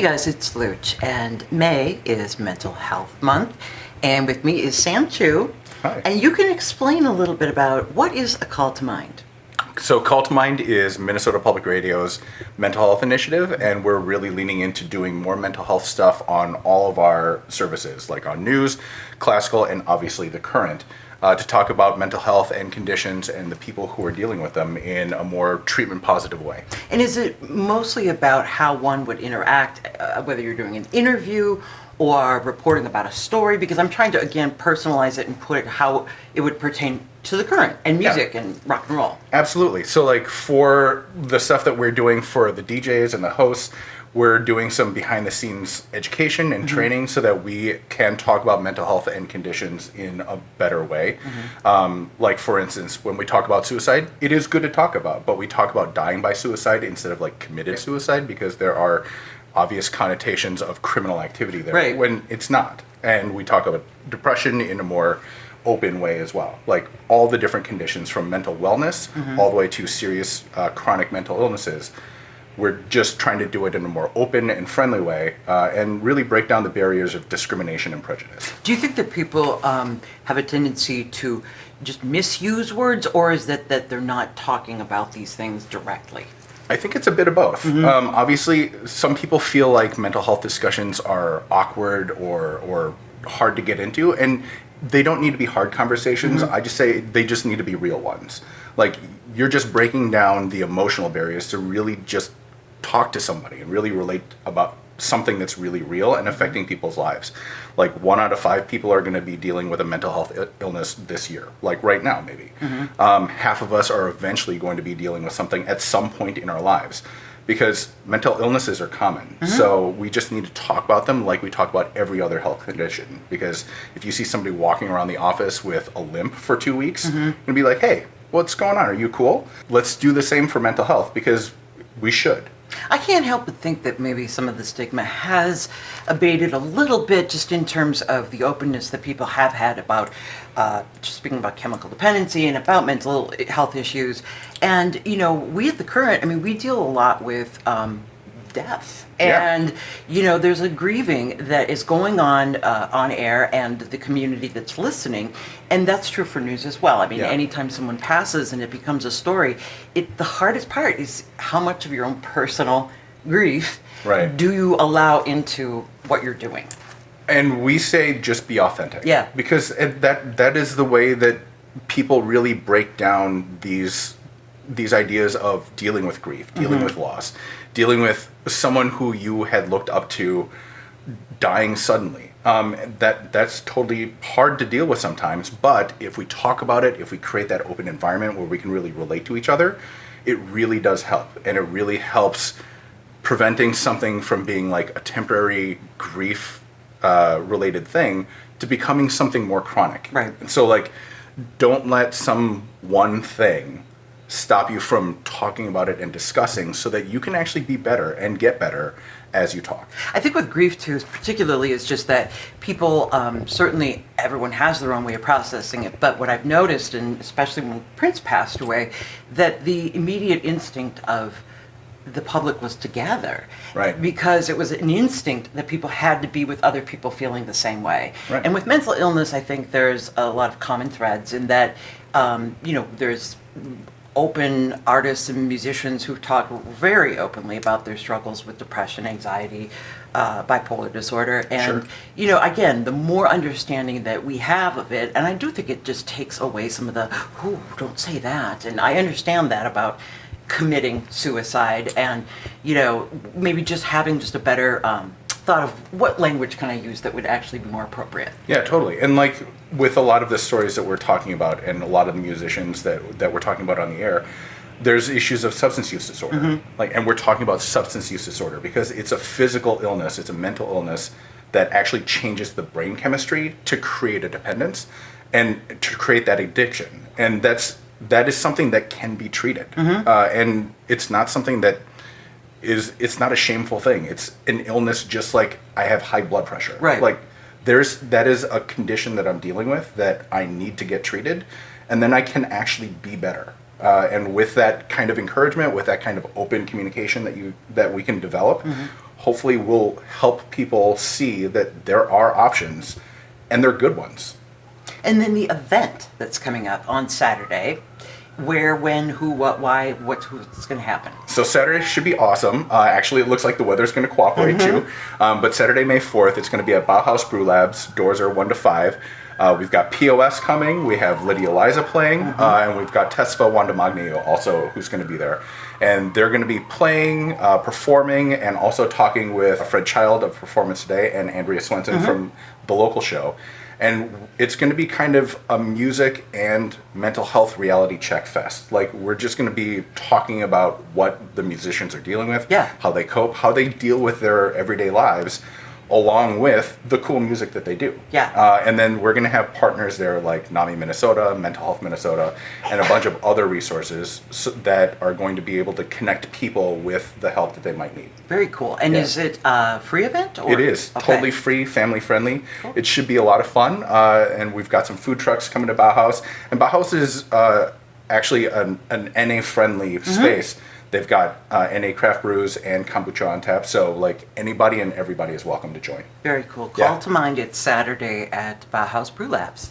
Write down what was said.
Hey guys, it's Luch, and May is Mental Health Month, and with me is Sam Chu. Hi. And you can explain a little bit about what is a Call to Mind. So Call to Mind is Minnesota Public Radio's mental health initiative, and we're really leaning into doing more mental health stuff on all of our services, like on news, classical, and obviously the current, to talk about mental health and conditions and the people who are dealing with them in a more treatment positive way. And is it mostly about how one would interact, whether you're doing an interview or reporting about a story? Because I'm trying to, again, personalize it and put it how it would pertain to the current and music and rock and roll. Absolutely. So like for the stuff that we're doing for the DJs and the hosts, we're doing some behind the scenes education and training so that we can talk about mental health and conditions in a better way. Like for instance, when we talk about suicide, it is good to talk about, but we talk about dying by suicide instead of like committed suicide, because there are obvious connotations of criminal activity there when it's not. And we talk about depression in a more open way as well, like all the different conditions from mental wellness all the way to serious chronic mental illnesses. We're just trying to do it in a more open and friendly way, and really break down the barriers of discrimination and prejudice. Do you think that people have a tendency to just misuse words, or is that they're not talking about these things directly? I think it's a bit of both. Obviously, some people feel like mental health discussions are awkward or hard to get into, and they don't need to be hard conversations. I just say they just need to be real ones. Like, you're just breaking down the emotional barriers to really just talk to somebody and really relate about something that's really real and affecting people's lives. Like 1 out of 5 people are going to be dealing with a mental health illness this year, like right now maybe. Half of us are eventually going to be dealing with something at some point in our lives, because mental illnesses are common. So we just need to talk about them like we talk about every other health condition. Because if you see somebody walking around the office with a limp for 2 weeks, you're going to be like, hey, what's going on? Are you cool? Let's do the same for mental health, because we should. I can't help but think that maybe some of the stigma has abated a little bit, just in terms of the openness that people have had about just speaking about chemical dependency and about mental health issues. And, you know, we at the Current, I mean, we deal a lot with death. And, you know, there's a grieving that is going on air, and the community that's listening. And that's true for news as well. I mean, anytime someone passes and it becomes a story, the hardest part is how much of your own personal grief do you allow into what you're doing? And we say just be authentic. Because that is the way that people really break down these ideas of dealing with grief, dealing with loss, dealing with someone who you had looked up to dying suddenly. That's totally hard to deal with sometimes, but if we talk about it, if we create that open environment where we can really relate to each other, it really does help. And it really helps preventing something from being like a temporary grief related thing to becoming something more chronic. And so like, don't let some one thing stop you from talking about it and discussing, so that you can actually be better and get better as you talk. I think with grief too, particularly, is just that people, certainly everyone has their own way of processing it, but what I've noticed, and especially when Prince passed away, that the immediate instinct of the public was to gather. Because it was an instinct that people had to be with other people feeling the same way. And with mental illness, I think there's a lot of common threads in that, you know, there's open artists and musicians who talk very openly about their struggles with depression, anxiety, bipolar disorder. And, you know, again, the more understanding that we have of it, and I do think it just takes away some of the, "Ooh, don't say that." And I understand that about committing suicide, and, you know, maybe just having just a better thought of what language can I use that would actually be more appropriate. Yeah, totally. And like with a lot of the stories that we're talking about, and a lot of the musicians that we're talking about on the air, there's issues of substance use disorder. Like, and we're talking about substance use disorder because it's a physical illness, it's a mental illness that actually changes the brain chemistry to create a dependence and to create that addiction. And that is something that can be treated. And it's not something that it's not a shameful thing. It's an illness, just like I have high blood pressure. Like that is a condition that I'm dealing with that I need to get treated, and then I can actually be better. And with that kind of encouragement, with that kind of open communication that we can develop, hopefully will help people see that there are options and they're good ones. And then the event that's coming up on Saturday, where, when, who, what, why, what's going to happen. So Saturday should be awesome. Actually, it looks like the weather's going to cooperate too. But Saturday, May 4th, it's going to be at Bauhaus Brew Labs. Doors are 1 to 5. We've got POS coming. We have Lydia Liza playing. And we've got Tesfa Wandamagno also who's going to be there. And they're going to be playing, performing, and also talking with Fred Child of Performance Today and Andrea Swenson from the local show. And it's going to be kind of a music and mental health reality check fest. Like, we're just going to be talking about what the musicians are dealing with, Yeah. how they cope, how they deal with their everyday lives, along with the cool music that they do. Yeah. And then we're going to have partners there like NAMI Minnesota, Mental Health Minnesota, and a bunch of other resources that are going to be able to connect people with the help that they might need. Very cool. And Yeah. is it a free event? Or? It is Okay. totally free, family friendly. It should be a lot of fun. And we've got some food trucks coming to Bauhaus. And Bauhaus is actually an NA friendly space. They've got NA craft brews and kombucha on tap. So like anybody and everybody is welcome to join. Very cool. Yeah. Call to mind, it's Saturday at Bauhaus Brew Labs.